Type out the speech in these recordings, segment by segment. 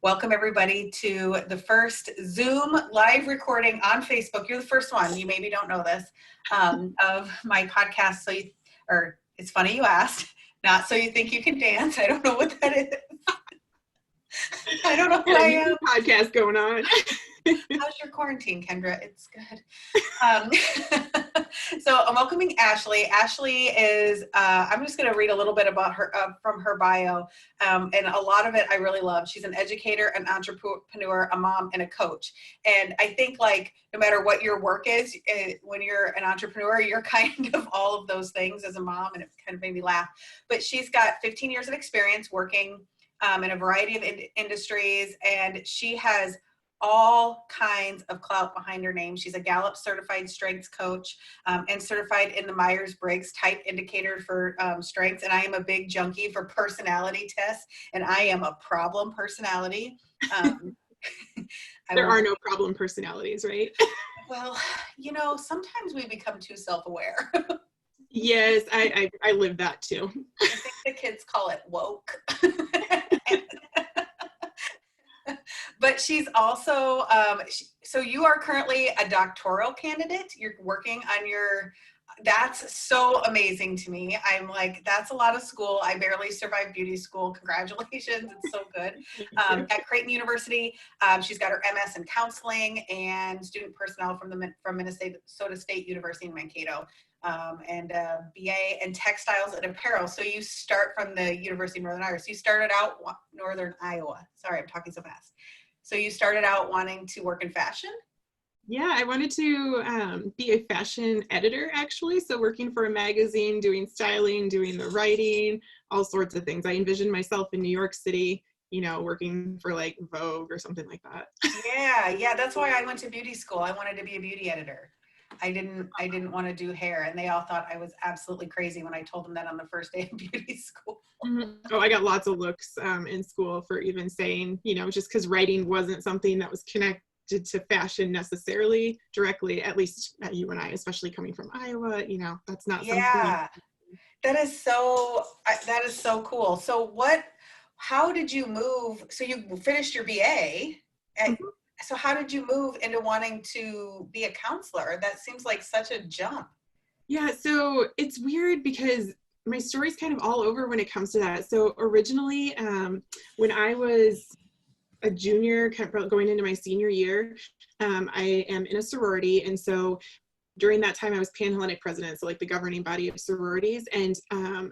welcome everybody to the first Zoom live recording on Facebook. You're the first one, you maybe don't know this, of my podcast. Or it's funny you asked, not so you think you can dance. I don't know what that is. I don't know who I am. Podcast going on. How's your quarantine, Kendra? It's good. So I'm welcoming Ashley. Ashley is, I'm just going to read a little bit about her from her bio. And a lot of it I really love. She's an educator, an entrepreneur, a mom, and a coach. And I think like no matter what your work is, when you're an entrepreneur, you're kind of all of those things as a mom, and it kind of made me laugh. But she's got 15 years of experience working in a variety of industries, and she has all kinds of clout behind her name. She's a Gallup certified strengths coach and certified in the Myers-Briggs type indicator for strengths. And I am a big junkie for personality tests, and I am a problem personality. There are no problem personalities, right? Well, you know, sometimes we become too self-aware. Yes, I live that too. I think the kids call it woke. But she's also, so you are currently a doctoral candidate. You're working on that's so amazing to me. I'm like, that's a lot of school. I barely survived beauty school. Congratulations. It's so good. At Creighton University, she's got her MS in counseling and student personnel from Minnesota State University in Mankato. And BA in textiles and apparel. So you start from the University of Northern Iowa. So you started out Northern Iowa. Sorry, I'm talking so fast. So you started out wanting to work in fashion? Yeah, I wanted to be a fashion editor, actually. So working for a magazine, doing styling, doing the writing, all sorts of things. I envisioned myself in New York City, you know, working for like Vogue or something like that. Yeah. That's why I went to beauty school. I wanted to be a beauty editor. I didn't want to do hair, and they all thought I was absolutely crazy when I told them that on the first day of beauty school. Oh, I got lots of looks in school for even saying, you know, just because writing wasn't something that was connected to fashion necessarily directly, at least at UNI, especially coming from Iowa, you know, that's not something. Yeah, that is so cool. So how did you move? So you finished your BA. So how did you move into wanting to be a counselor? That seems like such a jump. Yeah, so it's weird because my story's kind of all over when it comes to that. So originally, when I was a junior, going into my senior year, I am in a sorority. And so during that time, I was Panhellenic president, so like the governing body of sororities. And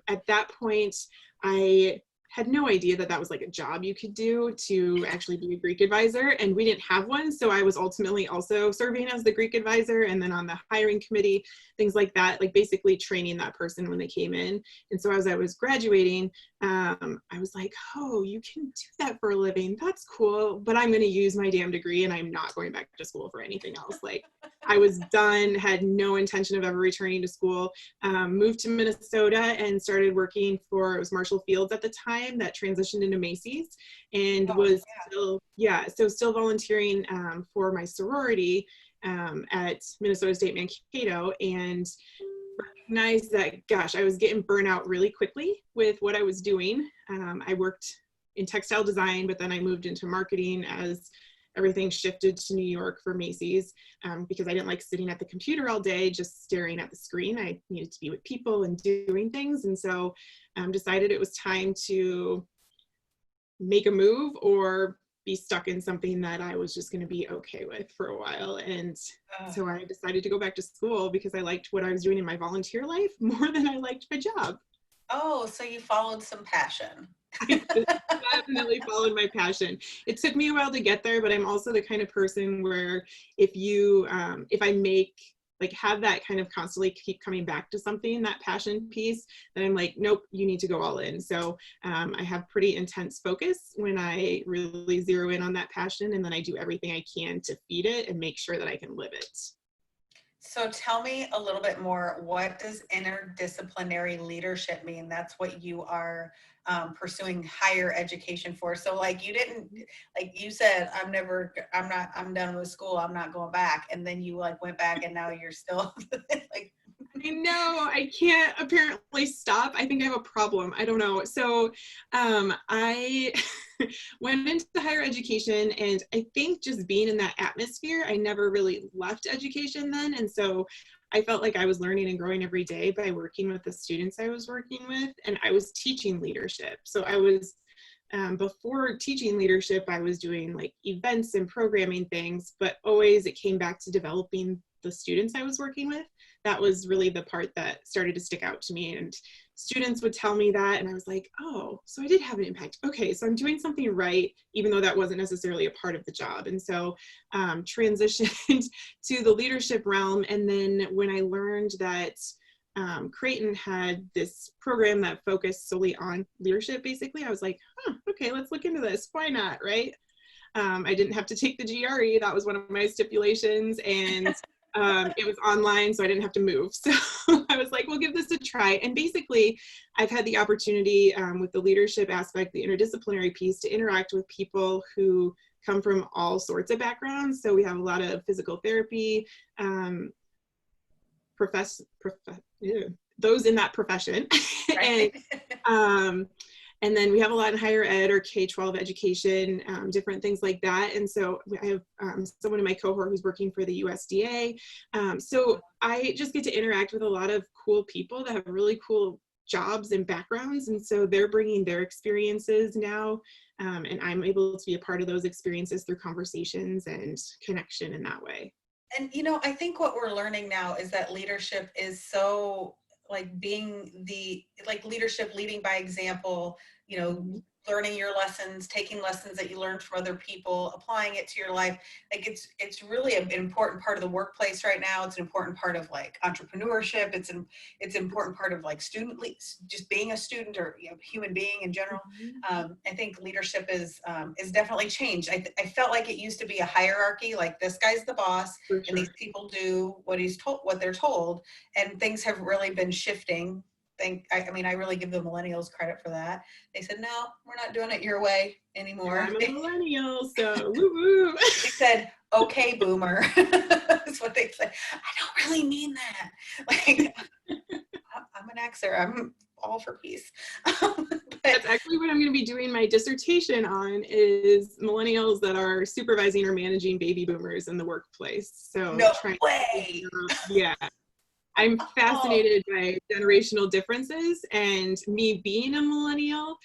at that point, I had no idea that was like a job you could do to actually be a Greek advisor, and we didn't have one. So I was ultimately also serving as the Greek advisor and then on the hiring committee, things like that, like basically training that person when they came in. And so as I was graduating, I was like, oh, you can do that for a living. That's cool, but I'm going to use my damn degree and I'm not going back to school for anything else. Like I was done, had no intention of ever returning to school, moved to Minnesota and started working for, it was Marshall Fields at the time that transitioned into Macy's, and still volunteering for my sorority at Minnesota State Mankato, and recognized that, gosh, I was getting burnout really quickly with what I was doing. I worked in textile design, but then I moved into marketing as everything shifted to New York for Macy's, because I didn't like sitting at the computer all day just staring at the screen. I needed to be with people and doing things. And so decided it was time to make a move or be stuck in something that I was just going to be okay with for a while. And so I decided to go back to school because I liked what I was doing in my volunteer life more than I liked my job. Oh, so you followed some passion. I definitely followed my passion. It took me a while to get there, but I'm also the kind of person where if I have that kind of constantly keep coming back to something, that passion piece, then I'm like, nope, you need to go all in. So I have pretty intense focus when I really zero in on that passion, and then I do everything I can to feed it and make sure that I can live it. So tell me a little bit more, what does interdisciplinary leadership mean? That's what you are pursuing higher education for. So like you said, I'm done with school, I'm not going back. And then you like went back and now you're still like. I know, I can't apparently stop. I think I have a problem. I don't know. So I went into higher education, and I think just being in that atmosphere, I never really left education then. And so I felt like I was learning and growing every day by working with the students I was working with, and I was teaching leadership. So I was before teaching leadership, I was doing like events and programming things, but always it came back to developing the students I was working with. That was really the part that started to stick out to me. And students would tell me that, and I was like, oh, so I did have an impact. Okay, so I'm doing something right, even though that wasn't necessarily a part of the job. And so transitioned to the leadership realm. And then when I learned that Creighton had this program that focused solely on leadership, basically, I was like, huh, okay, let's look into this. Why not, right? I didn't have to take the GRE. That was one of my stipulations. And it was online, so I didn't have to move. So I was like, we'll give this a try. And basically, I've had the opportunity with the leadership aspect, the interdisciplinary piece, to interact with people who come from all sorts of backgrounds. So we have a lot of physical therapy, those in that profession. Right. And then we have a lot in higher ed or K-12 education, different things like that. And so I have someone in my cohort who's working for the USDA. So I just get to interact with a lot of cool people that have really cool jobs and backgrounds. And so they're bringing their experiences now. And I'm able to be a part of those experiences through conversations and connection in that way. And, you know, I think what we're learning now is that leadership is so like being leadership, leading by example, you know, learning your lessons, taking lessons that you learned from other people, applying it to your life. Like it's really an important part of the workplace right now. It's an important part of like entrepreneurship. It's an important part of like just being a student or, you know, human being in general. I think leadership is definitely changed. I felt like it used to be a hierarchy, like this guy's the boss and these people do what they're told, and things have really been shifting. I mean, I really give the millennials credit for that. They said, no, we're not doing it your way anymore. I'm a millennial, so woo-woo. They said, okay, boomer. That's what they said. I don't really mean that. Like, I'm an Xer. I'm all for peace. That's actually what I'm going to be doing my dissertation on, is millennials that are supervising or managing baby boomers in the workplace. So no way. Yeah. I'm fascinated by generational differences, and me being a millennial,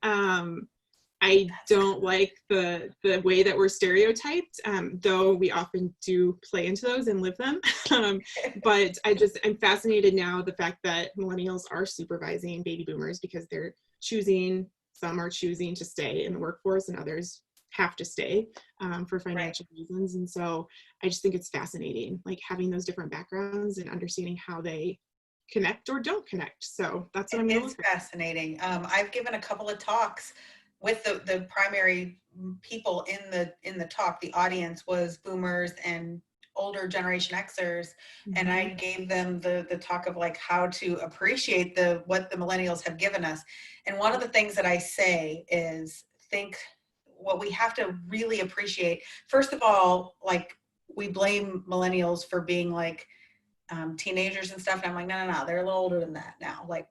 I don't like the way that we're stereotyped, though we often do play into those and live them. But I'm fascinated now the fact that millennials are supervising baby boomers because some are choosing to stay in the workforce and others have to stay for financial reasons. And so I just think it's fascinating, like having those different backgrounds and understanding how they connect or don't connect. So that's what I'm going to look at. It's fascinating. I've given a couple of talks with the primary people in the talk. The audience was boomers and older generation Xers, and I gave them the talk of like how to appreciate what the millennials have given us. And one of the things that I say is what we have to really appreciate, first of all, like we blame millennials for being like teenagers and stuff. And I'm like, no, they're a little older than that now. Like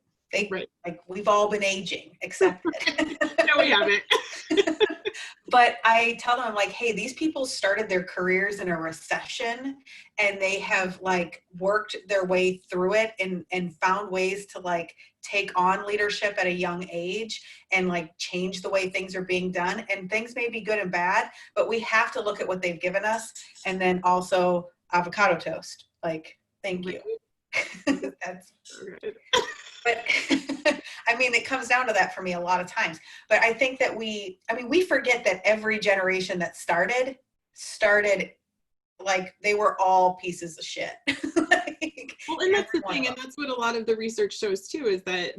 like we've all been aging, except no, we haven't. But I tell them, I'm like, hey, these people started their careers in a recession, and they have like worked their way through it and found ways to like take on leadership at a young age and like change the way things are being done. And things may be good and bad, but we have to look at what they've given us. And then also avocado toast. Like, thank you. That's good. But I mean, it comes down to that for me a lot of times. But I think that we forget that every generation that started like they were all pieces of shit. Well, and that's the thing, and that's what a lot of the research shows too, is that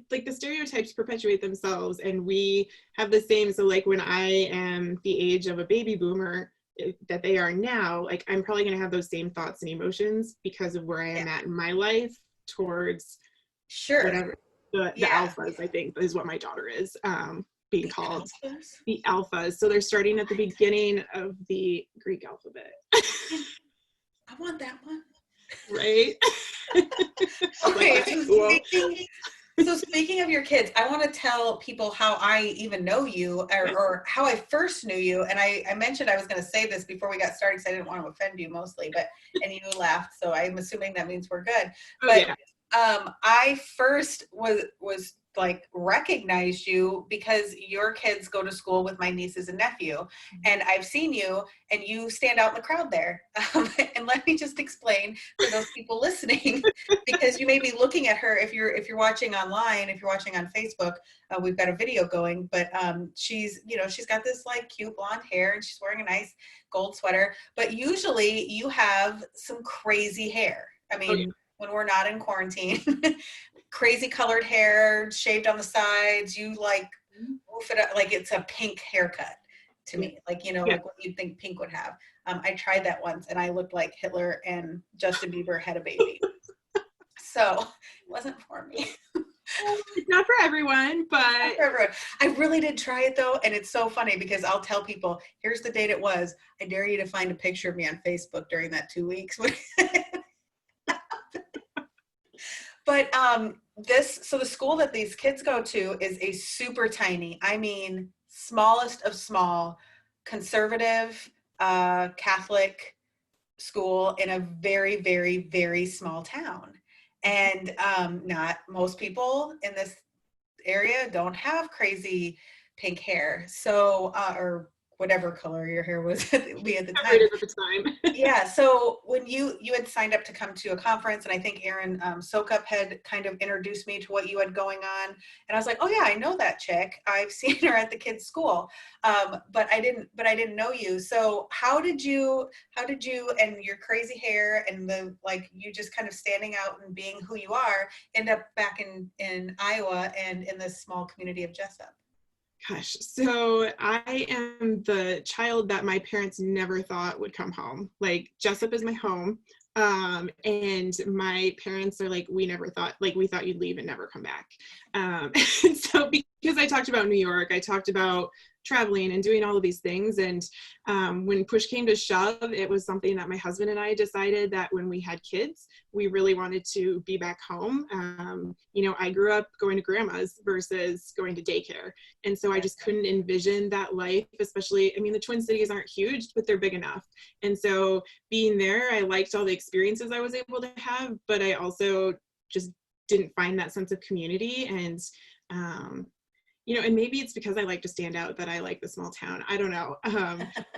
like the stereotypes perpetuate themselves, and we have the same. So like when I am the age of a baby boomer that they are now, like I'm probably going to have those same thoughts and emotions because of where I am at in my life towards whatever the alphas, I think is what my daughter is being called. The alphas. So they're starting at the beginning of the Greek alphabet. I want that one. Right? Like, Okay, okay, cool. so speaking of your kids, I want to tell people how I even know you, or how I first knew you. And I mentioned I was going to say this before we got started because I didn't want to offend you mostly, and you laughed, so I'm assuming that means we're good. Oh But yeah. I first was like recognized you because your kids go to school with my nieces and nephew, and I've seen you, and you stand out in the crowd there. And let me just explain for those people listening, because you may be looking at her if you're watching online, if you're watching on Facebook. We've got a video going, but she's got this like cute blonde hair, and she's wearing a nice gold sweater. But usually you have some crazy hair. I Oh yeah. mean, when we're not in quarantine, crazy colored hair, shaved on the sides. You like woof it up like it's a pink haircut to Yeah. me, like Yeah. like what you'd think Pink would have. I tried that once, and I looked like Hitler, and Justin Bieber had a baby. So it wasn't for me. It's not for everyone, but For everyone. I really did try it though, and it's so funny because I'll tell people, here's the date it was. I dare you to find a picture of me on Facebook during that 2 weeks. But so the school that these kids go to is a super tiny, I mean, smallest of small, conservative Catholic school in a very, very, very small town. And not most people in this area don't have crazy pink hair. So, or whatever color your hair was be at the whatever it time. is at the time. Yeah, so when you had signed up to come to a conference, and I think Erin Sokup had kind of introduced me to what you had going on, and I was like, oh yeah, I know that chick. I've seen her at the kids' school, but I didn't know you. So how did you and your crazy hair and the like, you just kind of standing out and being who you are, end up back in Iowa and in this small community of Jessup? Gosh, so I am the child that my parents never thought would come home. Like, Jessup is my home. And my parents are like, we never thought, like, we thought you'd leave and never come back. And so because I talked about New York, I talked about traveling and doing all of these things. And when push came to shove, it was something that my husband and I decided that when we had kids, we really wanted to be back home. I grew up going to grandma's versus going to daycare. And so I just couldn't envision that life, especially, I mean, the Twin Cities aren't huge, but they're big enough. And so being there, I liked all the experiences I was able to have, but I also just didn't find that sense of community. And and maybe it's because I like to stand out that I like the small town. I don't know.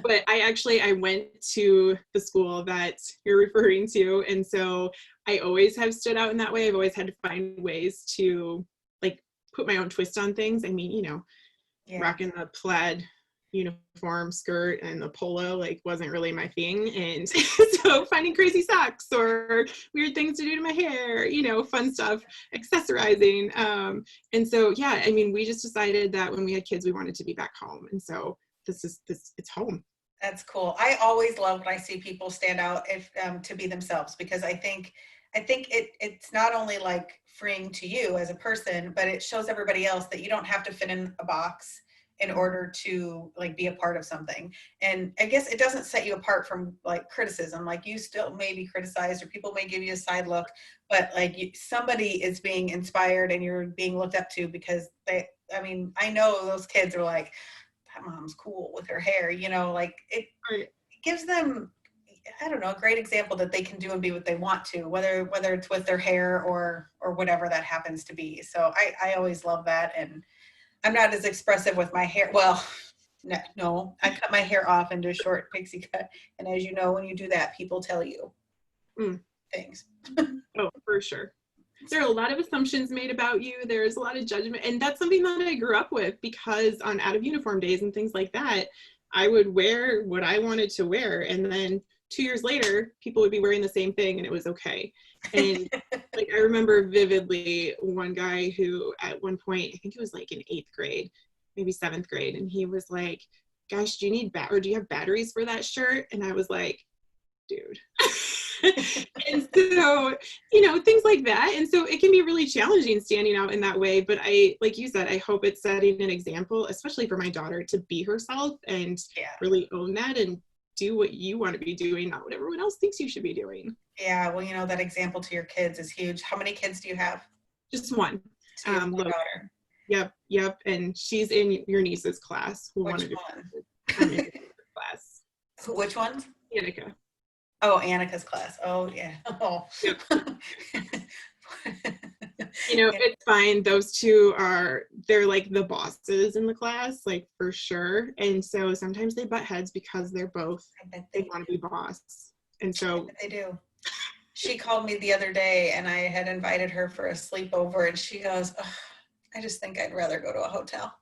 But I went to the school that you're referring to. And so I always have stood out in that way. I've always had to find ways to like put my own twist on things. I mean, rocking the plaid uniform skirt and the polo like wasn't really my thing. And so finding crazy socks or weird things to do to my hair, fun stuff, accessorizing. And so, yeah, I mean, we just decided that when we had kids, we wanted to be back home. And so it's home. That's cool. I always love when I see people stand out to be themselves, because I think it's not only like freeing to you as a person, but it shows everybody else that you don't have to fit in a box in order to like be a part of something. And I guess it doesn't set you apart from like criticism. Like, you still may be criticized or people may give you a side look, but like somebody is being inspired and you're being looked up to because I know those kids are like, that mom's cool with her hair, like it gives them, I don't know, a great example that they can do and be what they want to, whether it's with their hair or whatever that happens to be. So I always love that. And I'm not as expressive with my hair. Well, no, I cut my hair off into a short pixie cut. And as you know, when you do that, people tell you things. Oh, for sure. There are a lot of assumptions made about you. There's a lot of judgment. And that's something that I grew up with, because on out of uniform days and things like that, I would wear what I wanted to wear. And then 2 years later, people would be wearing the same thing and it was okay. And like, I remember vividly one guy who at one point, I think it was like in 8th grade, maybe 7th grade. And he was like, gosh, do you have batteries for that shirt? And I was like, dude. And so, things like that. And so it can be really challenging standing out in that way. But like you said, I hope it's setting an example, especially for my daughter, to be herself and really own that and do what you want to be doing, not what everyone else thinks you should be doing. Yeah, well, you know, that example to your kids is huge. How many kids do you have? Just one. So you have one Logan. daughter. Yep. And she's in your niece's class. Who Which wanted to one? I'm in her class. Which ones? Annika. Oh, Annika's class. Oh, yeah. Oh. Yep. It's fine. Those two they're like the bosses in the class, like for sure. And so sometimes they butt heads because they're both, I bet they want to be boss. And so they do. She called me the other day and I had invited her for a sleepover and she goes, "Ugh, I just think I'd rather go to a hotel."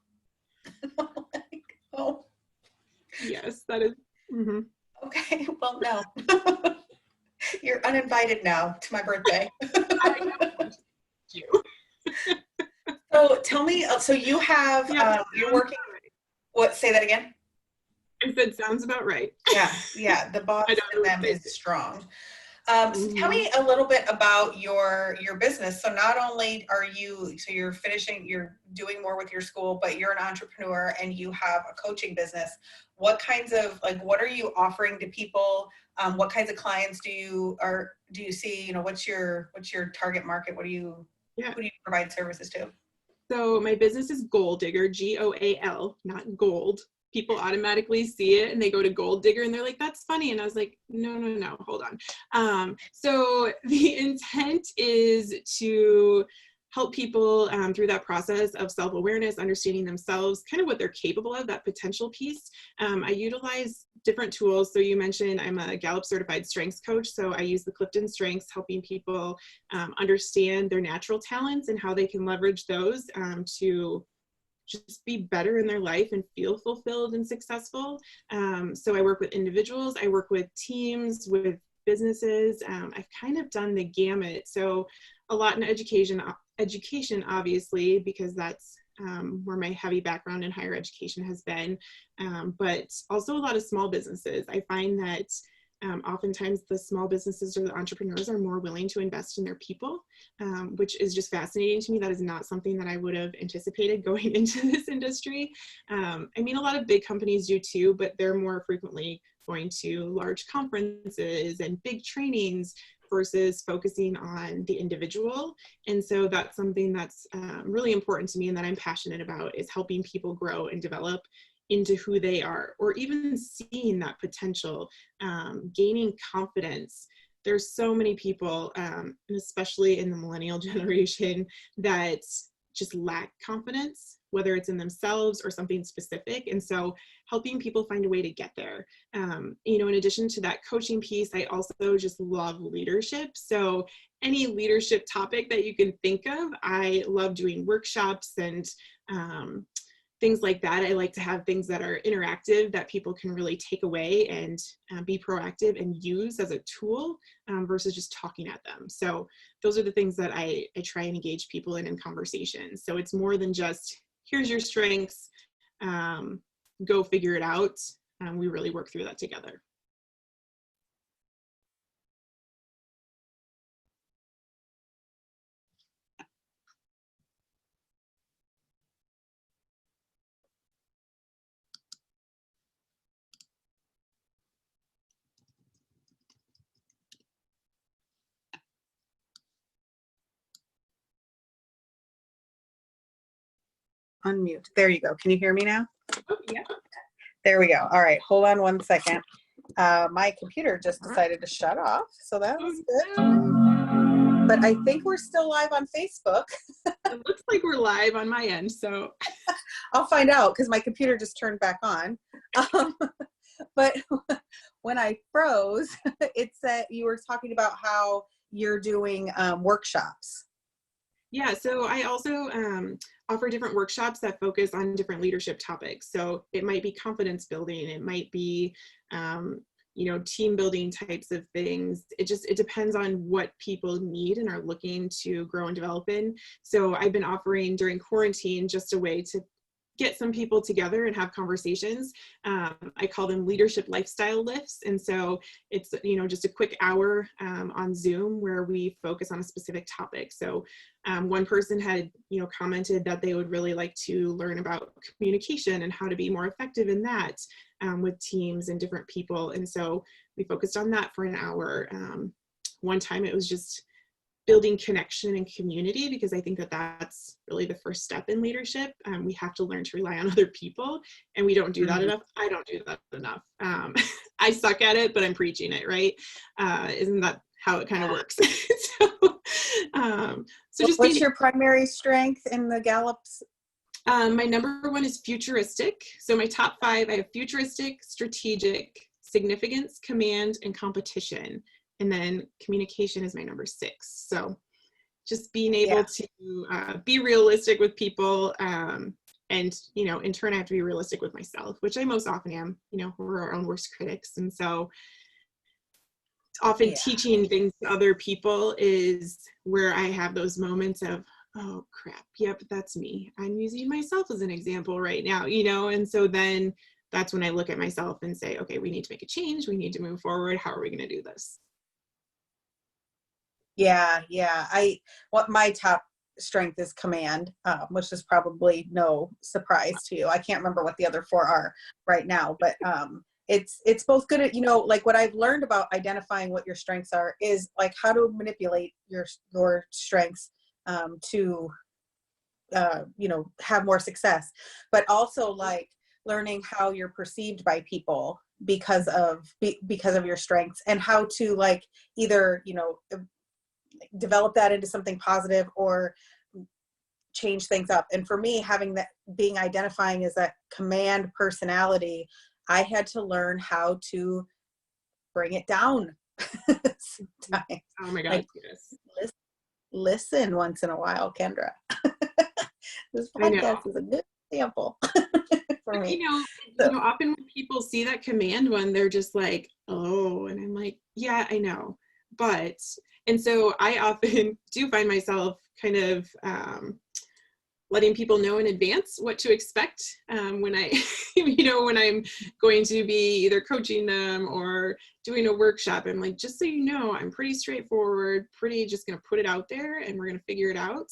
I'm like, oh, yes, that is. Mm-hmm. okay. Well, no. You're uninvited now to my birthday. I know you. So tell me, so you have, Yeah, you're working, what, say that again? I said sounds about right. Yeah, the boss I in don't know them what is they strong. So tell Mm-hmm. me a little bit about your business. So not only are you, so you're doing more with your school, but you're an entrepreneur and you have a coaching business. What kinds of, like, what are you offering to people? What kinds of clients do you see? You know, what's your target market? Yeah. Who do you provide services to? So my business is Goal Digger, GOAL, not gold. People automatically see it and they go to Gold Digger and they're like, that's funny. And I was like, no, hold on. So the intent is to help people through that process of self-awareness, understanding themselves, kind of what they're capable of, that potential piece. I utilize different tools. So you mentioned I'm a Gallup certified strengths coach. So I use the Clifton Strengths, helping people understand their natural talents and how they can leverage those to just be better in their life and feel fulfilled and successful. So I work with individuals, I work with teams, with businesses. I've kind of done the gamut. So a lot in education obviously, because that's where my heavy background in higher education has been, but also a lot of small businesses. I find that oftentimes the small businesses or the entrepreneurs are more willing to invest in their people, which is just fascinating to me. That is not something that I would have anticipated going into this industry. I mean, a lot of big companies do too, but they're more frequently going to large conferences and big trainings versus focusing on the individual. And so that's something that's really important to me and that I'm passionate about, is helping people grow and develop into who they are, or even seeing that potential, gaining confidence. There's so many people, and especially in the millennial generation, that just lack confidence, whether it's in themselves or something specific. And so helping people find a way to get there. In addition to that coaching piece, I also just love leadership. So any leadership topic that you can think of, I love doing workshops and things like that. I like to have things that are interactive that people can really take away and be proactive and use as a tool versus just talking at them. So those are the things that I try and engage people in conversations. So it's more than just, here's your strengths, go figure it out. We really work through that together. Unmute. There you go. Can you hear me now? Oh, yeah. There we go. All right. Hold on one second. My computer just decided to shut off. So that was good. But I think we're still live on Facebook. It looks like we're live on my end. So I'll find out because my computer just turned back on. But when I froze, it said you were talking about how you're doing workshops. Yeah, so I also offer different workshops that focus on different leadership topics. So it might be confidence building, it might be, team building types of things. It depends on what people need and are looking to grow and develop in. So I've been offering during quarantine just a way to get some people together and have conversations. I call them leadership lifestyle lifts. And so it's, just a quick hour on Zoom where we focus on a specific topic. So one person had, commented that they would really like to learn about communication and how to be more effective in that with teams and different people. And so we focused on that for an hour. one time it was just building connection and community, because I think that that's really the first step in leadership. We have to learn to rely on other people, and we don't do that enough. I don't do that enough. I suck at it, but I'm preaching it, right? Isn't that how it kind of works? So just what's your primary strength in the Gallup's? My number one is futuristic. So my top 5, I have futuristic, strategic, significance, command, and competition. And then communication is my number 6. So just being able to be realistic with people, and, you know, in turn, I have to be realistic with myself, which I most often am. You know, we're our own worst critics. And so often teaching things to other people is where I have those moments of, oh crap, yep, that's me. I'm using myself as an example right now, you know? And so then that's when I look at myself and say, okay, we need to make a change. We need to move forward. How are we going to do this? Yeah. What my top strength is command, which is probably no surprise to you. I can't remember what the other 4 are right now, but it's both good at, you know, like what I've learned about identifying what your strengths are is like how to manipulate your strengths to you know, have more success, but also like learning how you're perceived by people because of your strengths, and how to like either, you know, develop that into something positive or change things up. And for me, having that, identifying as that command personality, I had to learn how to bring it down sometimes. Oh my God, like, yes. Listen once in a while, Kendra. This podcast is a good example for me. You know, often when people see that command one, they're just like, oh, and I'm like, yeah, I know. But, and so I often do find myself kind of letting people know in advance what to expect when I, you know, when I'm going to be either coaching them or doing a workshop. I'm like, just so you know, I'm pretty straightforward, pretty just going to put it out there and we're going to figure it out,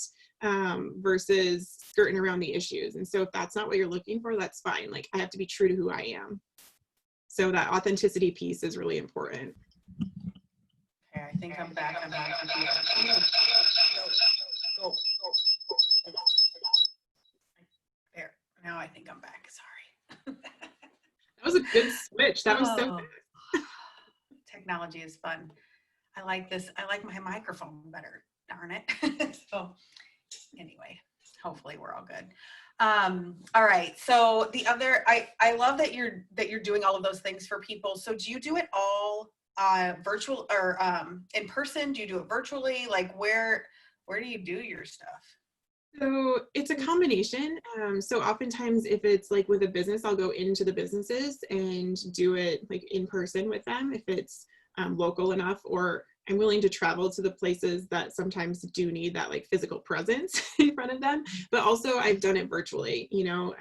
versus skirting around the issues. And so if that's not what you're looking for, that's fine. Like I have to be true to who I am. So that authenticity piece is really important. Okay, I think I'm back. Go. There. Now I think I'm back. Sorry. That was a good switch. That was so good. Technology is fun. I like this. I like my microphone better. Darn it. So anyway, hopefully we're all good. All right. So the other, I love that you're doing all of those things for people. So do you do it all virtual or in person? Do you do it virtually? Like where do you do your stuff? So it's a combination. So oftentimes if it's like with a business, I'll go into the businesses and do it like in person with them if it's local enough, or I'm willing to travel to the places that sometimes do need that like physical presence in front of them. But also I've done it virtually, you know.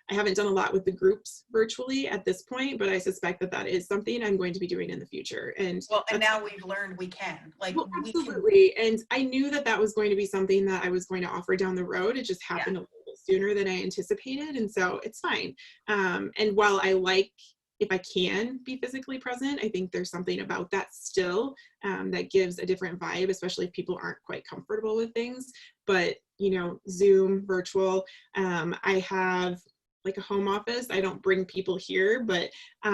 I haven't done a lot with the groups virtually at this point, but I suspect that that is something I'm going to be doing in the future. And now we've learned we can. Like, well, absolutely. And I knew that that was going to be something that I was going to offer down the road. It just happened a little bit sooner than I anticipated. And so it's fine. And while I like, if I can be physically present, I think there's something about that still that gives a different vibe, especially if people aren't quite comfortable with things. But, you know, Zoom, virtual, I have like a home office. I don't bring people here, but we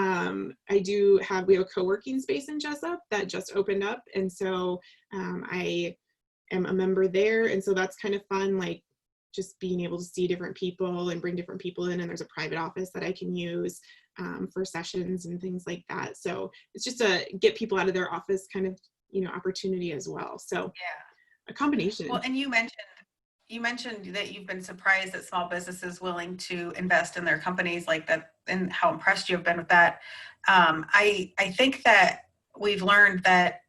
have a co-working space in Jessup that just opened up. And so I am a member there. And so that's kind of fun, like just being able to see different people and bring different people in. And there's a private office that I can use for sessions and things like that. So it's just a get people out of their office kind of, you know, opportunity as well. So a combination. Well, and you mentioned that you've been surprised that small businesses willing to invest in their companies like that, and how impressed you have been with that. I think that we've learned that,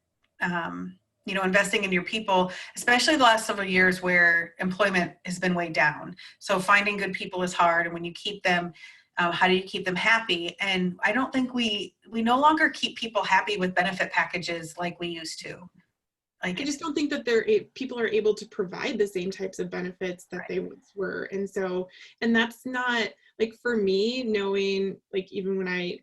you know, investing in your people, especially the last several years where employment has been way down. So finding good people is hard. And when you keep them, how do you keep them happy? And I don't think we no longer keep people happy with benefit packages like we used to. Like, I just don't think that people are able to provide the same types of benefits that they once were. And so, and that's not like for me, knowing like even when I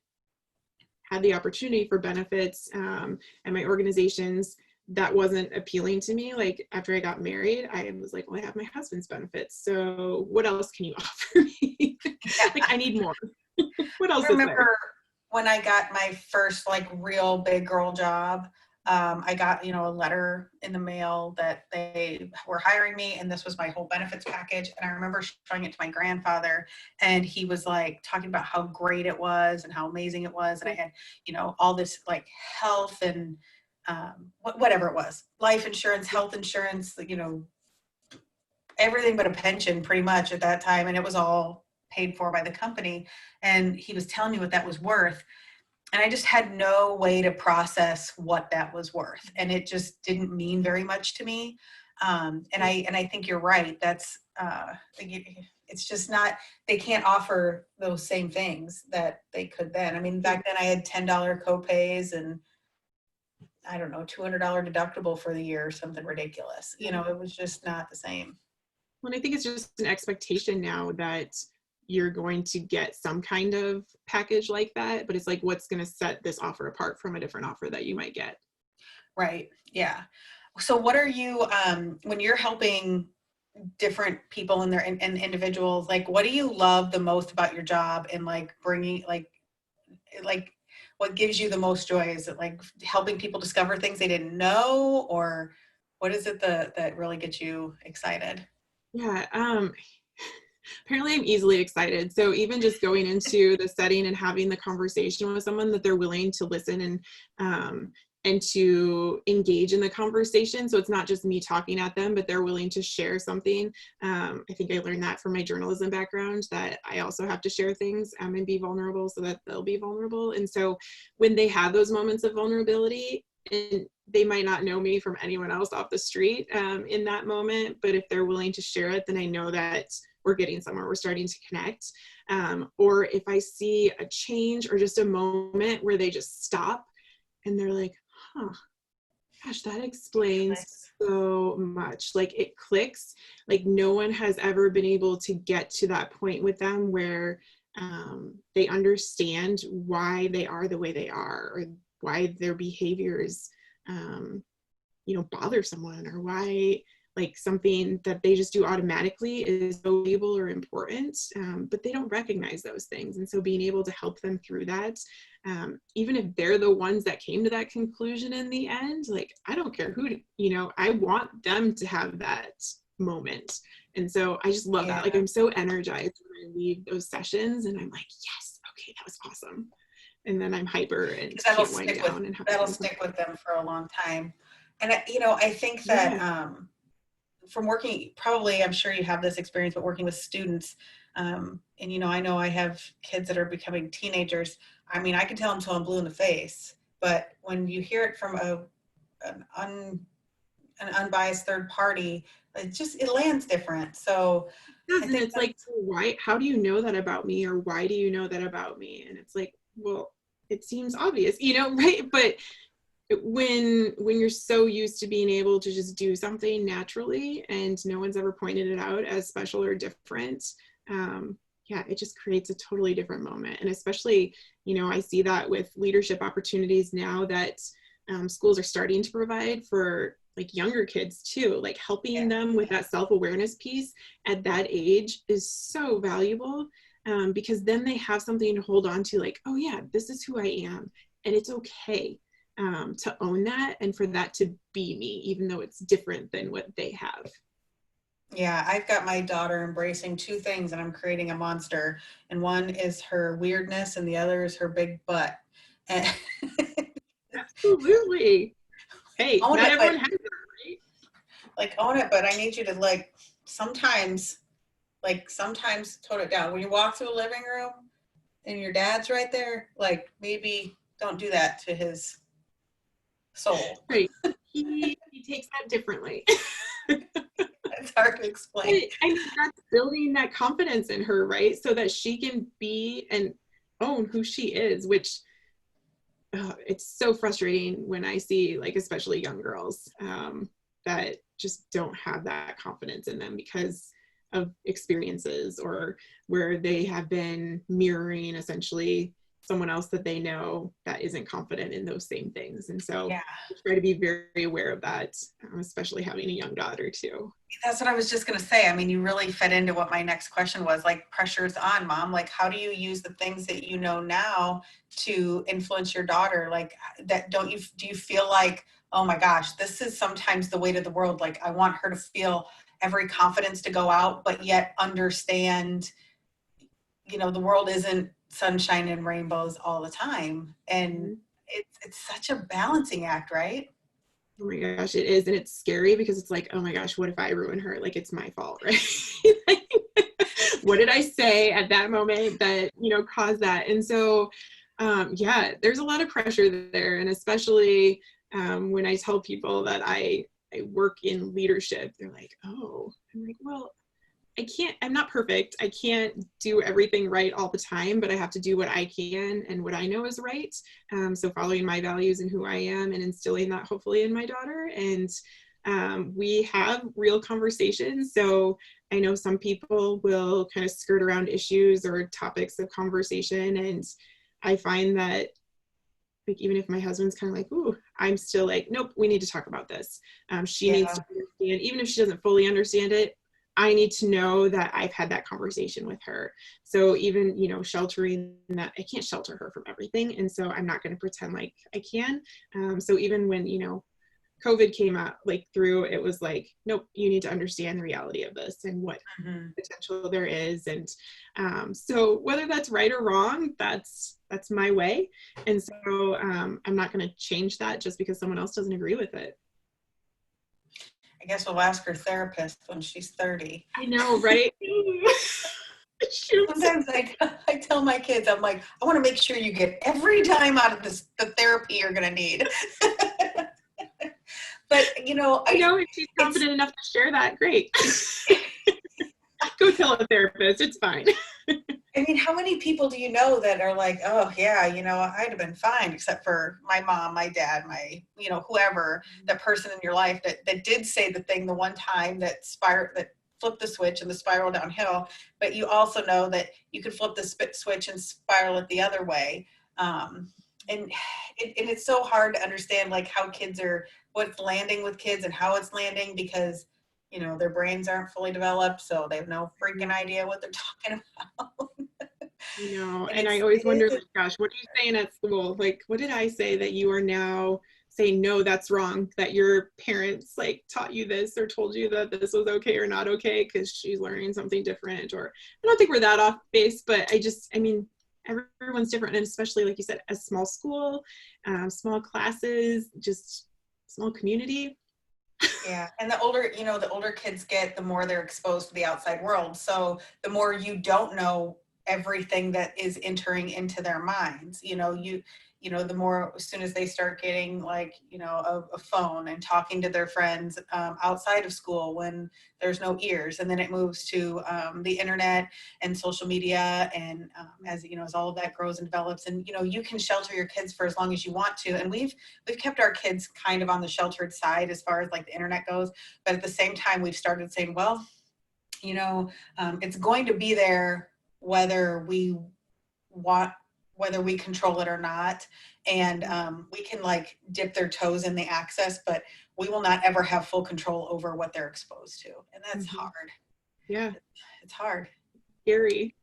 had the opportunity for benefits and my organizations, that wasn't appealing to me. Like after I got married, I was like, well, I have my husband's benefits, so what else can you offer me? Like I need more. What else I is there? remember when I got my first like real big girl job, I got, a letter in the mail that they were hiring me and this was my whole benefits package. And I remember showing it to my grandfather and he was like talking about how great it was and how amazing it was. And I had, all this like health and whatever it was, life insurance, health insurance, everything but a pension pretty much at that time. And it was all paid for by the company. And he was telling me what that was worth. And I just had no way to process what that was worth. And it just didn't mean very much to me. And I think you're right. That's, it's just not, they can't offer those same things that they could then. I mean, back then I had $10 copays and I don't know, $200 deductible for the year or something ridiculous. It was just not the same. Well, I think it's just an expectation now that you're going to get some kind of package like that, but it's like, what's going to set this offer apart from a different offer that you might get? Right. Yeah. So what are you, when you're helping different people and and individuals, like, what do you love the most about your job and like bringing, like what gives you the most joy? Is it like helping people discover things they didn't know, or what is it that really gets you excited? Yeah. Apparently I'm easily excited. So even just going into the setting and having the conversation with someone, that they're willing to listen and to engage in the conversation. So it's not just me talking at them, but they're willing to share something. I think I learned that from my journalism background, that I also have to share things and be vulnerable so that they'll be vulnerable. And so when they have those moments of vulnerability, and they might not know me from anyone else off the street in that moment, but if they're willing to share it, then I know that we're getting somewhere, we're starting to connect. Or if I see a change or just a moment where they just stop and they're like, huh, gosh, that explains so much. Like it clicks. Like no one has ever been able to get to that point with them where they understand why they are the way they are, or why their behaviors bother someone, or why like something that they just do automatically is valuable or important, but they don't recognize those things. And so being able to help them through that, even if they're the ones that came to that conclusion in the end, like I don't care who, I want them to have that moment. And so I just love that. Like I'm so energized when I leave those sessions and I'm like, yes, okay, that was awesome. And then I'm hyper and can't wind down. And that'll stick with them for a long time. And I think that from working, probably, I'm sure you have this experience, but working with students, and I know I have kids that are becoming teenagers. I mean, I can tell them until I'm blue in the face, but when you hear it from an unbiased third party, it lands different. So I think it's like, why? How do you know that about me, or why do you know that about me? And it's like, well, it seems obvious, right? But when you're so used to being able to just do something naturally and no one's ever pointed it out as special or different, it just creates a totally different moment. And especially, I see that with leadership opportunities now that schools are starting to provide for like younger kids too, like helping them with that self-awareness piece at that age is so valuable, because then they have something to hold on to, like, oh yeah, this is who I am, and it's okay to own that and for that to be me, even though it's different than what they have. Yeah, I've got my daughter embracing two things, and I'm creating a monster. And one is her weirdness, and the other is her big butt. And absolutely. Hey, not everyone has that, right? Like, own it, but I need you to sometimes tone it down. When you walk through a living room and your dad's right there, like maybe don't do that to his soul. Right. He takes that differently. It's hard to explain. I mean, that's building that confidence in her, right? So that she can be and own who she is, which it's so frustrating when I see, like, especially young girls that just don't have that confidence in them because of experiences, or where they have been mirroring essentially someone else that they know that isn't confident in those same things. And so Yeah. I try to be very aware of that, especially having a young daughter too. That's what I was just going to say. I mean, you really fed into what my next question was, like, pressure's on, mom. Like, how do you use the things that you know now to influence your daughter? Like, that, do you feel like, oh my gosh, this is sometimes the weight of the world. Like, I want her to feel every confidence to go out, but yet understand, the world isn't sunshine and rainbows all the time. And it's such a balancing act, right? Oh my gosh, it is. And it's scary because it's like, oh my gosh, what if I ruin her? Like, it's my fault, right? What did I say at that moment that, caused that? And so, yeah, there's a lot of pressure there. And especially when I tell people that I work in leadership, they're like, oh, I'm like, well, I'm not perfect. I can't do everything right all the time, but I have to do what I can and what I know is right. So following my values and who I am and instilling that hopefully in my daughter. And we have real conversations. So I know some people will kind of skirt around issues or topics of conversation. And I find that, like, even if my husband's kind of like, ooh, I'm still like, nope, we need to talk about this. She needs to understand, even if she doesn't fully understand it, I need to know that I've had that conversation with her. So even, sheltering that, I can't shelter her from everything. And so I'm not going to pretend like I can. So even when, COVID came out through, it was like, nope, you need to understand the reality of this and what potential there is. And so whether that's right or wrong, that's my way. And so I'm not going to change that just because someone else doesn't agree with it. I guess we'll ask her therapist when she's 30. I know, right? Sometimes I tell my kids, I'm like, I want to make sure you get every dime out of the therapy you're going to need. But, if she's confident enough to share that, great. Go tell a therapist, it's fine. I mean, how many people do you know that are like, oh yeah, I'd have been fine, except for my mom, my dad, my, whoever, that person in your life that did say the thing the one time that flipped the switch and the spiral downhill. But you also know that you could flip the switch and spiral it the other way. And it's so hard to understand like how what's landing with kids and how it's landing because their brains aren't fully developed, so they have no freaking idea what they're talking about. And I always wonder, like, gosh, what are you saying at school? Like, what did I say that you are now saying, no, that's wrong, that your parents taught you this or told you that this was okay or not okay because she's learning something different? Or I don't think we're that off base, but everyone's different. And especially, like you said, a small school, small classes, just small community. Yeah. And the older kids get, the more they're exposed to the outside world. So the more you don't know everything that is entering into their minds, the more, as soon as they start getting a phone and talking to their friends outside of school when there's no ears, and then it moves to the internet and social media, and as all of that grows and develops, and you can shelter your kids for as long as you want to, and we've kept our kids kind of on the sheltered side as far as the internet goes, but at the same time we've started saying, well, it's going to be there whether we control it or not. And we can dip their toes in the access, but we will not ever have full control over what they're exposed to. And that's hard. Yeah. It's hard. Scary.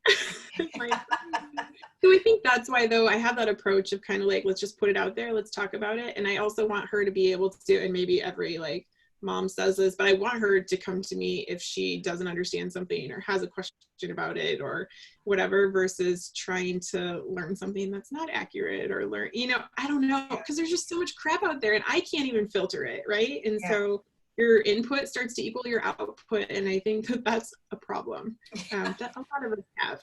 So I think that's why, though, I have that approach of kind of let's just put it out there. Let's talk about it. And I also want her to be able to, and maybe every mom says this, but I want her to come to me if she doesn't understand something or has a question about it or whatever, versus trying to learn something that's not accurate or I don't know, because there's just so much crap out there and I can't even filter it, right? And so your input starts to equal your output, and I think that's a problem that a lot of us have.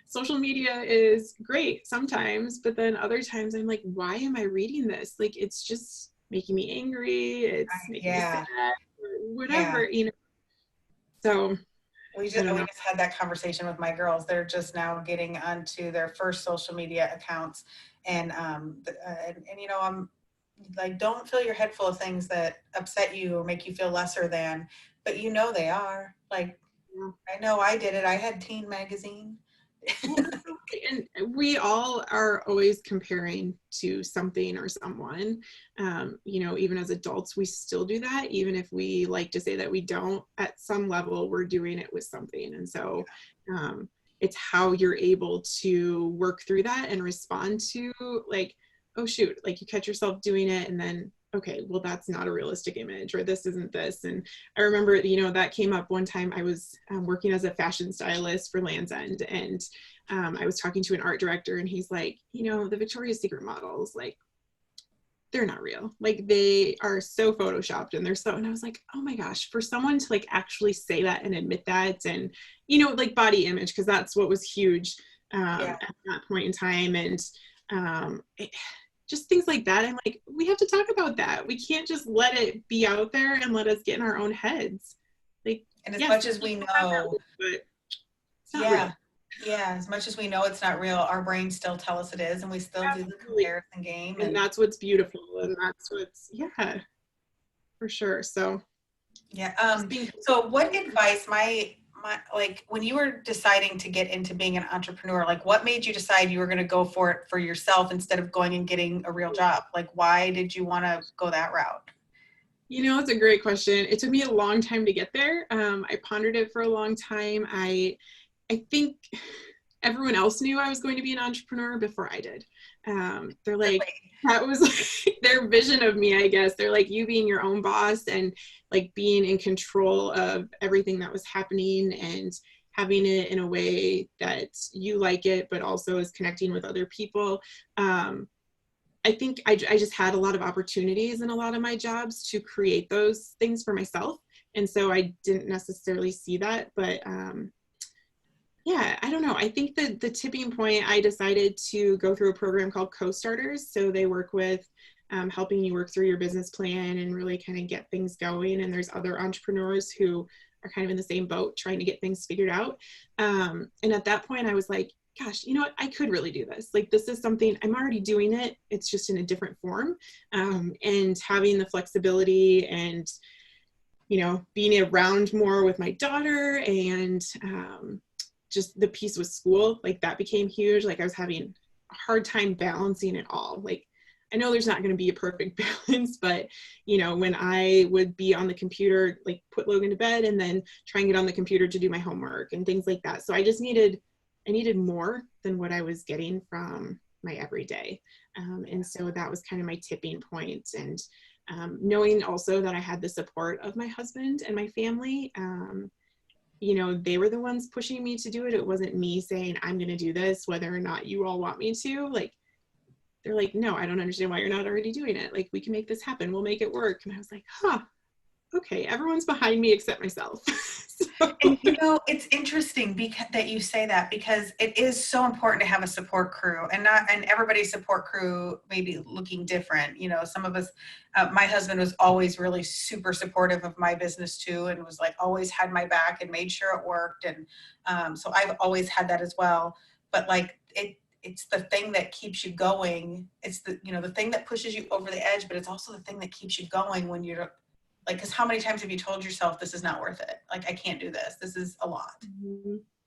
Social media is great sometimes, but then other times I'm like, why am I reading this? It's just making me angry, it's making me sad, whatever, So we just had that conversation with my girls. They're just now getting onto their first social media accounts, and I'm like, don't fill your head full of things that upset you or make you feel lesser than, but they are. I know I did it. I had Teen Magazine. And we all are always comparing to something or someone. Even as adults, we still do that. Even if we like to say that we don't, at some level, we're doing it with something. And so it's how you're able to work through that and respond to, like, oh shoot, like you catch yourself doing it and then, okay, well, that's not a realistic image, or this isn't this. And I remember, that came up one time. I was working as a fashion stylist for Land's End, and I was talking to an art director, and he's like, the Victoria's Secret models, like, they're not real. Like, they are so photoshopped, and and I was like, oh my gosh, for someone to like actually say that and admit that, and, like body image, because that's what was huge at that point in time. And just things like that. I'm like, we have to talk about that. We can't just let it be out there and let us get in our own heads. Like, and as much as we know, but it's not real. Yeah, as much as we know it's not real, our brains still tell us it is, and we still do the comparison game. And that's what's beautiful, and that's what's, for sure. So so what advice, my like, when you were deciding to get into being an entrepreneur, like, what made you decide you were going to go for it for yourself instead of going and getting a real job? Like, why did you want to go that route? It's a great question. It took me a long time to get there. I pondered it for a long time. I think everyone else knew I was going to be an entrepreneur before I did. They're like, that was like their vision of me, I guess. They're like, you being your own boss and like being in control of everything that was happening and having it in a way that you like it, but also is connecting with other people. I think I just had a lot of opportunities in a lot of my jobs to create those things for myself. And so I didn't necessarily see that, but I don't know. I think that the tipping point, I decided to go through a program called Co-Starters. So they work with helping you work through your business plan and really kind of get things going. And there's other entrepreneurs who are kind of in the same boat trying to get things figured out. And at that point I was like, gosh, you know what? I could really do this. Like, this is something I'm already doing it. It's just in a different form. And having the flexibility and, being around more with my daughter and, just the piece with school, like that became huge. Like, I was having a hard time balancing it all. Like, I know there's not going to be a perfect balance, but when I would be on the computer, like put Logan to bed and then try and get on the computer to do my homework and things like that. So I needed more than what I was getting from my everyday. And so that was kind of my tipping point. And knowing also that I had the support of my husband and my family, they were the ones pushing me to do it. It wasn't me saying, I'm going to do this, whether or not you all want me to. Like, they're like, no, I don't understand why you're not already doing it. Like, we can make this happen. We'll make it work. And I was like, okay, everyone's behind me except myself. And it's interesting that you say that, because it is so important to have a support crew, and everybody's support crew may be looking different. Some of us, my husband was always really super supportive of my business too, and was like always had my back and made sure it worked. And so I've always had that as well. But like, it's the thing that keeps you going. It's the thing that pushes you over the edge, but it's also the thing that keeps you going when you're like, because how many times have you told yourself, this is not worth it? Like, I can't do this. This is a lot.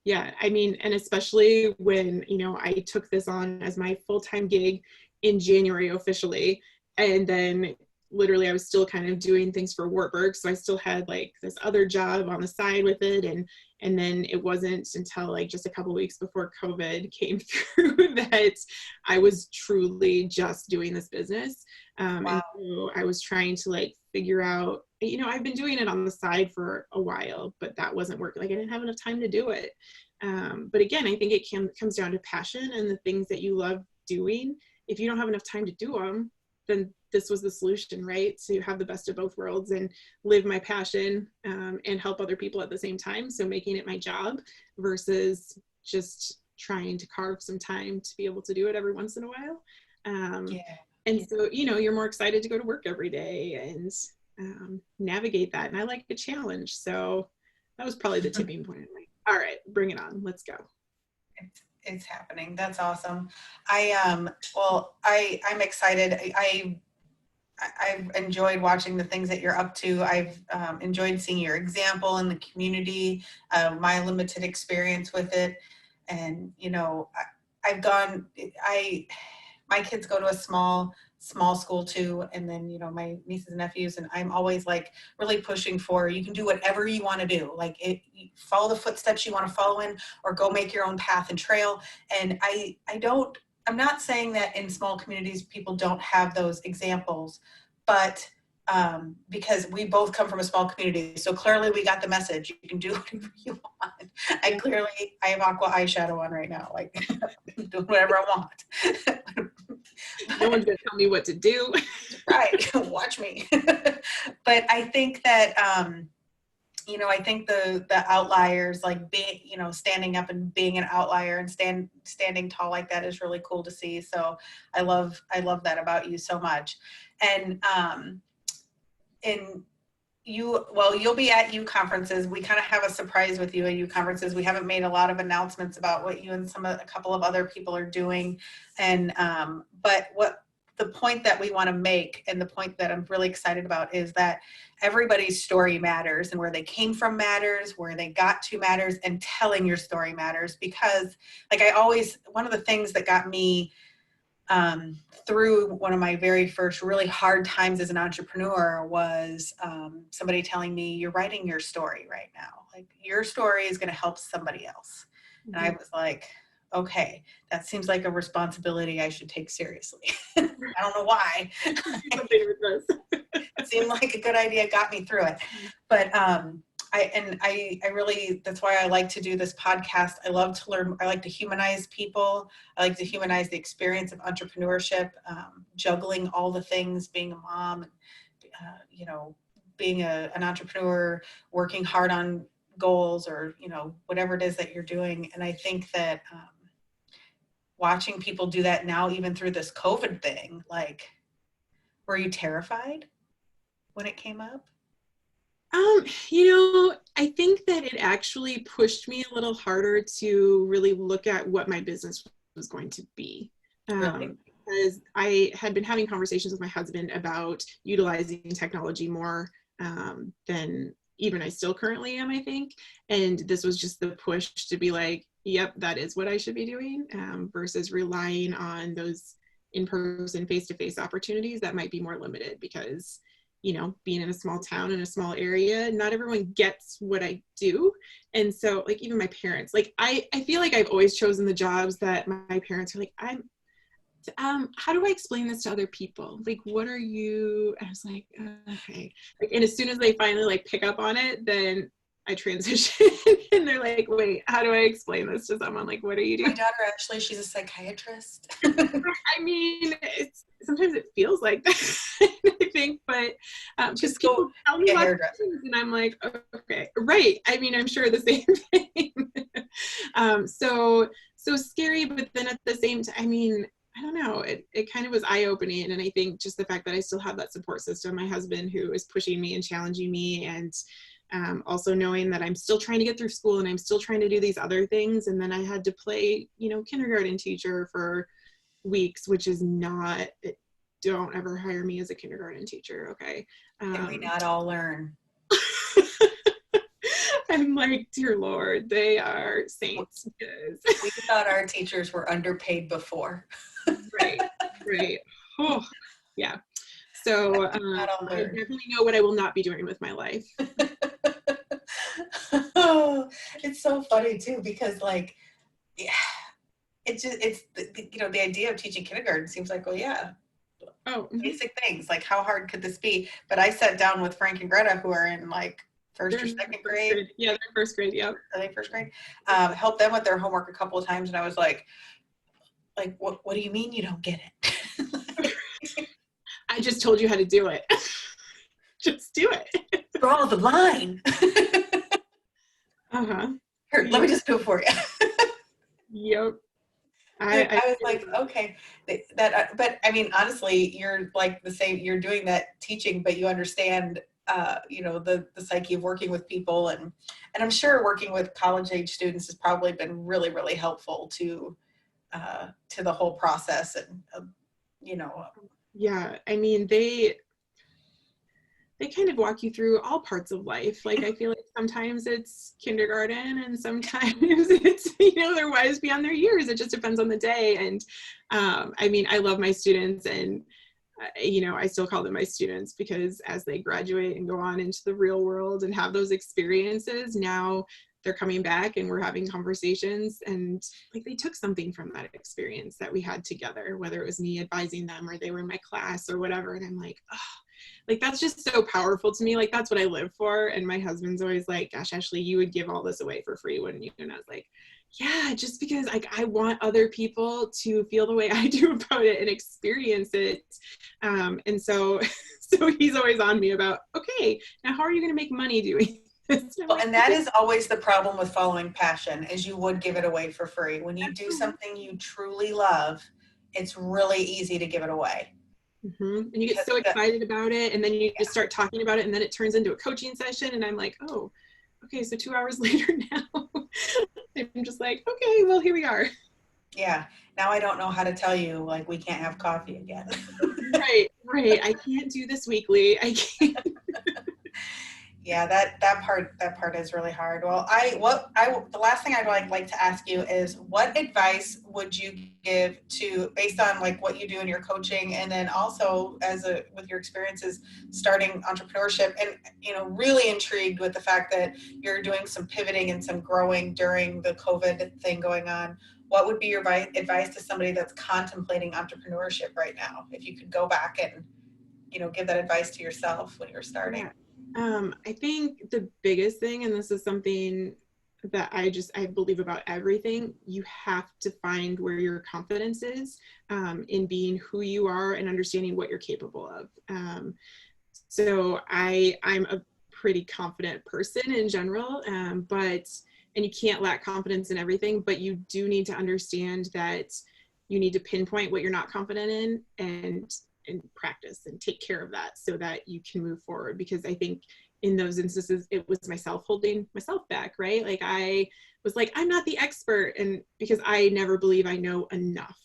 Yeah. I mean, and especially when, I took this on as my full-time gig in January officially. And then literally I was still kind of doing things for Wartburg. So I still had like this other job on the side with it. And then it wasn't until like just a couple of weeks before COVID came through that I was truly just doing this business. Wow. And so I was trying to like figure out, I've been doing it on the side for a while, but that wasn't working. Like, I didn't have enough time to do it. But again, I think it comes down to passion and the things that you love doing. If you don't have enough time to do them, then this was the solution, right? To have the best of both worlds and live my passion and help other people at the same time. So making it my job versus just trying to carve some time to be able to do it every once in a while. And so, you're more excited to go to work every day and navigate that. And I like a challenge. So that was probably the tipping point. I'm like, all right, bring it on. Let's go. It's happening. That's awesome. I'm excited. I've enjoyed watching the things that you're up to. I've enjoyed seeing your example in the community, my limited experience with it. And, I've gone, my kids go to a small school too. And then, you know, my nieces and nephews, and I'm always like really pushing for, you can do whatever you want to do. Like follow the footsteps you want to follow in, or go make your own path and trail. And I'm not saying that in small communities, people don't have those examples, but because we both come from a small community. So clearly we got the message. You can do whatever you want. I have aqua eyeshadow on right now. Like I'm doing whatever I want. No one's gonna tell me what to do. Right. Watch me. But I think that, you know, I think the outliers, like being, you know, standing up and being an outlier and standing tall like that is really cool to see. So I love that about you so much. And, you'll be at U conferences. We kind of have a surprise with you at U conferences. We haven't made a lot of announcements about what you and a couple of other people are doing. And, but what the point that we want to make, and the point that I'm really excited about, is that everybody's story matters, and where they came from matters, where they got to matters, and telling your story matters. Because like one of the things that got me through one of my very first really hard times as an entrepreneur was somebody telling me, you're writing your story right now. Like your story is going to help somebody else. Mm-hmm. And I was like, okay, that seems like a responsibility I should take seriously. I don't know why. It seemed like a good idea, got me through it. But I really, that's why I like to do this podcast. I love to learn. I like to humanize people. I like to humanize the experience of entrepreneurship, juggling all the things, being a mom, and, you know, being an entrepreneur, working hard on goals, or, you know, whatever it is that you're doing. And I think that watching people do that now, even through this COVID thing, like, were you terrified when it came up? You know, I think that it actually pushed me a little harder to really look at what my business was going to be. Really? Because I had been having conversations with my husband about utilizing technology more than even I still currently am, I think. And this was just the push to be like, yep, that is what I should be doing, versus relying on those in-person, face-to-face opportunities that might be more limited. Because, you know, being in a small town, in a small area, not everyone gets what I do. And so, like, even my parents, like, I feel like I've always chosen the jobs that my parents are like, how do I explain this to other people? Like, what are you? I was like, okay. Like, and as soon as they finally like pick up on it, then I transition and they're like, wait, how do I explain this to someone? Like, what are you doing? My daughter, actually, she's a psychiatrist. I mean, sometimes it feels like that, I think, but just people tell me lots of things, and I'm like, okay, right. I mean, I'm sure the same thing. So scary, but then at the same time, I mean, I don't know, it kind of was eye-opening. And I think just the fact that I still have that support system, my husband, who is pushing me and challenging me, and also knowing that I'm still trying to get through school and I'm still trying to do these other things. And then I had to play, you know, kindergarten teacher for weeks, which is not, don't ever hire me as a kindergarten teacher, okay? Can we not all learn? I'm like, dear Lord, they are saints. We thought our teachers were underpaid before. Right. Oh, yeah. So I definitely know what I will not be doing with my life. Oh, it's so funny too, because like, yeah, it's you know, the idea of teaching kindergarten seems like, well, yeah, basic things, like how hard could this be? But I sat down with Frank and Greta, who are in like first or second grade. Yeah, they're first grade. Yeah, are they first grade? Helped them with their homework a couple of times, and I was like, what do you mean you don't get it? I just told you how to do it. Just do it. Draw the line. Here, let me just do it for you. Yep. I was like, okay, but I mean, honestly, you're like the same, you're doing that teaching, but you understand, you know, the psyche of working with people, and I'm sure working with college age students has probably been really, really helpful to the whole process, and you know. Yeah, I mean, they kind of walk you through all parts of life. Like, I feel like sometimes it's kindergarten and sometimes it's, you know, they're wise beyond their years. It just depends on the day. And I mean, I love my students, and you know, I still call them my students because as they graduate and go on into the real world and have those experiences, now they're coming back and we're having conversations, and like they took something from that experience that we had together, whether it was me advising them or they were in my class or whatever. And I'm like, oh, like that's just so powerful to me. Like that's what I live for. And my husband's always like, gosh, Ashley, you would give all this away for free, wouldn't you? And I was like, yeah, just because like I want other people to feel the way I do about it and experience it. And so so he's always on me about, okay, now how are you going to make money doing this? Well, and that is always the problem with following passion, is you would give it away for free. When you do something you truly love, it's really easy to give it away. And you get so excited about it, and then you just start talking about it, and then it turns into a coaching session, and I'm like, oh, okay, so 2 hours later now, I'm just like, okay, well, here we are. Yeah. Now I don't know how to tell you, like, we can't have coffee again. Right. I can't do this weekly. I can't. Yeah, that part is really hard. Well, the last thing I'd like to ask you is, what advice would you give to, based on like what you do in your coaching, and then also with your experiences starting entrepreneurship, and you know, really intrigued with the fact that you're doing some pivoting and some growing during the COVID thing going on. What would be your advice to somebody that's contemplating entrepreneurship right now? If you could go back and, you know, give that advice to yourself when you were starting. Yeah. I think the biggest thing, and this is something that I believe about everything, you have to find where your confidence is in being who you are and understanding what you're capable of. So I'm a pretty confident person in general, and you can't lack confidence in everything, but you do need to understand that you need to pinpoint what you're not confident in and practice and take care of that so that you can move forward. Because I think in those instances, it was myself holding myself back, right? Like I was like, I'm not the expert, and because I never believe I know enough,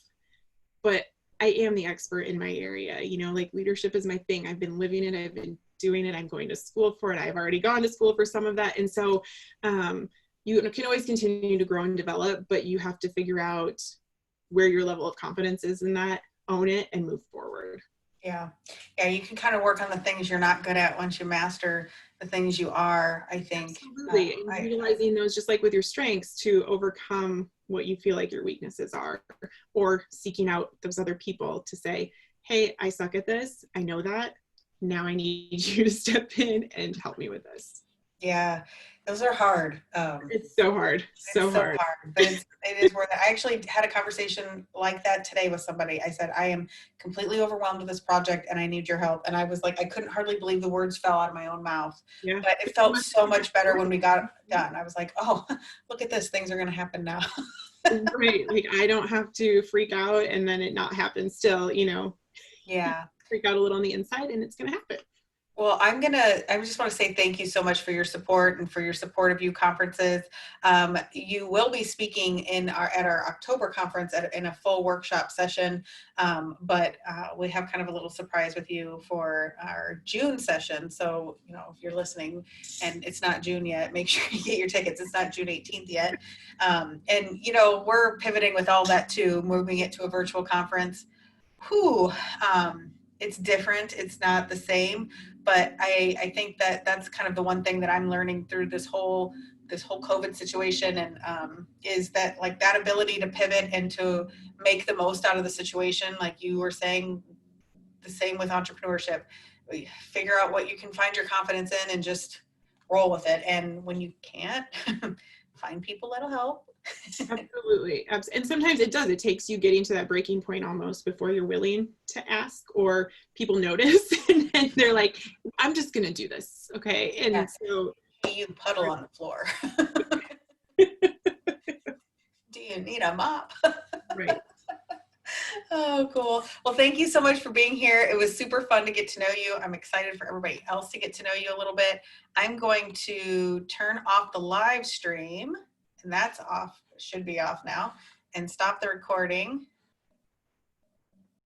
but I am the expert in my area. You know, like leadership is my thing. I've been living it. I've been doing it. I'm going to school for it. I've already gone to school for some of that. And so you can always continue to grow and develop, but you have to figure out where your level of confidence is in that, own it, and move forward. Yeah. You can kind of work on the things you're not good at once you master the things you are, I think. Absolutely. And utilizing those, just like with your strengths, to overcome what you feel like your weaknesses are, or seeking out those other people to say, hey, I suck at this. I know that. Now I need you to step in and help me with this. Yeah, those are hard. It's so hard. So hard. But it is worth it. I actually had a conversation like that today with somebody. I said, I am completely overwhelmed with this project and I need your help. And I was like, I couldn't hardly believe the words fell out of my own mouth. Yeah. But it felt so much better when we got done. I was like, oh, look at this. Things are going to happen now. Right. Like I don't have to freak out and then it not happen still, you know. Yeah. Freak out a little on the inside and it's going to happen. Well, I just want to say thank you so much for your support and for your support of You conferences. You will be speaking at our October conference in a full workshop session, but we have kind of a little surprise with you for our June session. So, you know, if you're listening and it's not June yet, make sure you get your tickets. It's not June 18th yet. And, you know, we're pivoting with all that too, moving it to a virtual conference. It's different. It's not the same, but I think that's kind of the one thing that I'm learning through this whole COVID situation, and is that like that ability to pivot and to make the most out of the situation. Like you were saying, the same with entrepreneurship. Figure out what you can find your confidence in and just roll with it. And when you can't, find people that'll help. Absolutely. And sometimes it takes you getting to that breaking point almost before you're willing to ask, or people notice and then they're like, I'm just going to do this. Okay. And so you puddle on the floor. Do you need a mop? Right. Oh, cool. Well, thank you so much for being here. It was super fun to get to know you. I'm excited for everybody else to get to know you a little bit. I'm going to turn off the live stream, and that's off. It should be off now, and stop the recording.